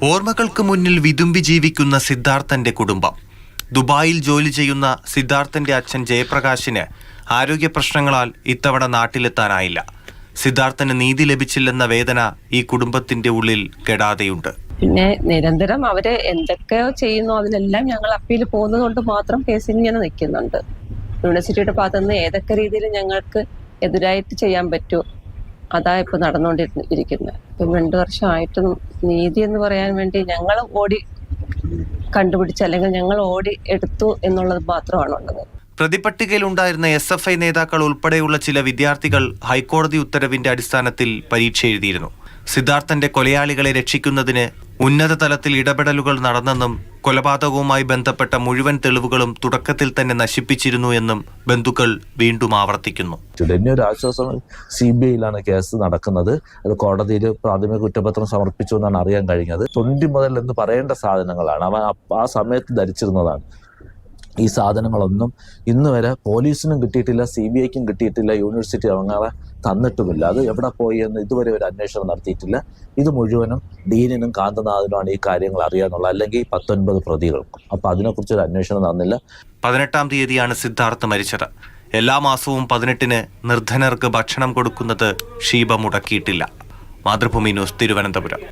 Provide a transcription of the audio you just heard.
ഓർമ്മകൾക്ക് മുന്നിൽ വിതുമ്പി ജീവിക്കുന്ന സിദ്ധാർത്ഥന്റെ കുടുംബം. ദുബായിൽ ജോലി ചെയ്യുന്ന സിദ്ധാർത്ഥന്റെ അച്ഛൻ ജയപ്രകാശിന് ആരോഗ്യ പ്രശ്നങ്ങളാൽ ഇത്തവണ നാട്ടിലെത്താനായില്ല. സിദ്ധാർത്ഥന് നീതി ലഭിച്ചില്ലെന്ന വേദന ഈ കുടുംബത്തിന്റെ ഉള്ളിൽ കെടാതെയുണ്ട്. പിന്നെ നിരന്തരം അവര് എന്തൊക്കെയോ ചെയ്യുന്നു, അതിലെല്ലാം ഞങ്ങൾ അപ്പീൽ പോകുന്നത് കൊണ്ട് മാത്രം കേസിൽ ഇങ്ങനെ നിൽക്കുന്നുണ്ട്. യൂണിവേഴ്സിറ്റിയുടെ ഭാഗത്തുനിന്ന് ഏതൊക്കെ രീതിയിൽ ഞങ്ങൾക്ക് എതിരായിട്ട് ചെയ്യാൻ പറ്റുമോ അതാ ഇപ്പൊ നടന്നുകൊണ്ടിരിക്കുന്നത്. ഇപ്പം 2 വർഷമായിട്ടും നീതി എന്ന് പറയാൻ വേണ്ടി ഞങ്ങൾ ഓടി കണ്ടുപിടിച്ച് അല്ലെങ്കിൽ ഞങ്ങൾ ഓടി എടുത്തു എന്നുള്ളത് മാത്രമാണുള്ളത്. പ്രതിപട്ടികയിലുണ്ടായിരുന്ന SFI നേതാക്കൾ ഉൾപ്പെടെയുള്ള ചില വിദ്യാർത്ഥികൾ ഹൈക്കോടതി ഉത്തരവിന്റെ അടിസ്ഥാനത്തിൽ പരീക്ഷ എഴുതിയിരുന്നു. സിദ്ധാർത്ഥന്റെ കൊലയാളികളെ രക്ഷിക്കുന്നതിന് ഉന്നത തലത്തിൽ ഇടപെടലുകൾ നടന്നെന്നും കൊലപാതകവുമായി ബന്ധപ്പെട്ട മുഴുവൻ തെളിവുകളും തുടക്കത്തിൽ തന്നെ നശിപ്പിച്ചിരുന്നു എന്നും ബന്ധുക്കൾ വീണ്ടും ആവർത്തിക്കുന്നു. ഒരു ആശ്വാസം, CBIയിലാണ് കേസ് നടക്കുന്നത്. അത് കോടതിയിൽ പ്രാഥമിക കുറ്റപത്രം സമർപ്പിച്ചു എന്നാണ് അറിയാൻ കഴിഞ്ഞത്. 20 മുതൽ എന്ന് പറയേണ്ട സാധനങ്ങളാണ് അവൻ ആ സമയത്ത് ധരിച്ചിരുന്നതാണ്. ഈ സാധനങ്ങളൊന്നും ഇന്ന് വരെ പോലീസിനും കിട്ടിയിട്ടില്ല, CBIക്കും കിട്ടിയിട്ടില്ല, യൂണിവേഴ്സിറ്റി അങ്ങനെ തന്നിട്ടുമില്ല. അത് എവിടെ പോയി എന്ന് ഇതുവരെ ഒരു അന്വേഷണം നടത്തിയിട്ടില്ല. ഇത് മുഴുവനും ഡീനിനും കാന്തനാഥനുമാണ് ഈ കാര്യങ്ങൾ അറിയാന്നുള്ളത്, അല്ലെങ്കിൽ 19 പ്രതികൾക്കും. അപ്പൊ അതിനെക്കുറിച്ച് ഒരു അന്വേഷണം നടന്നില്ല. 18-ാം തീയതിയാണ് സിദ്ധാർത്ഥ് മരിച്ചത്. എല്ലാ മാസവും 18-ന് നിർധനർക്ക് ഭക്ഷണം കൊടുക്കുന്നത് ഷീബ മുടക്കിയിട്ടില്ല. മാതൃഭൂമി ന്യൂസ്, തിരുവനന്തപുരം.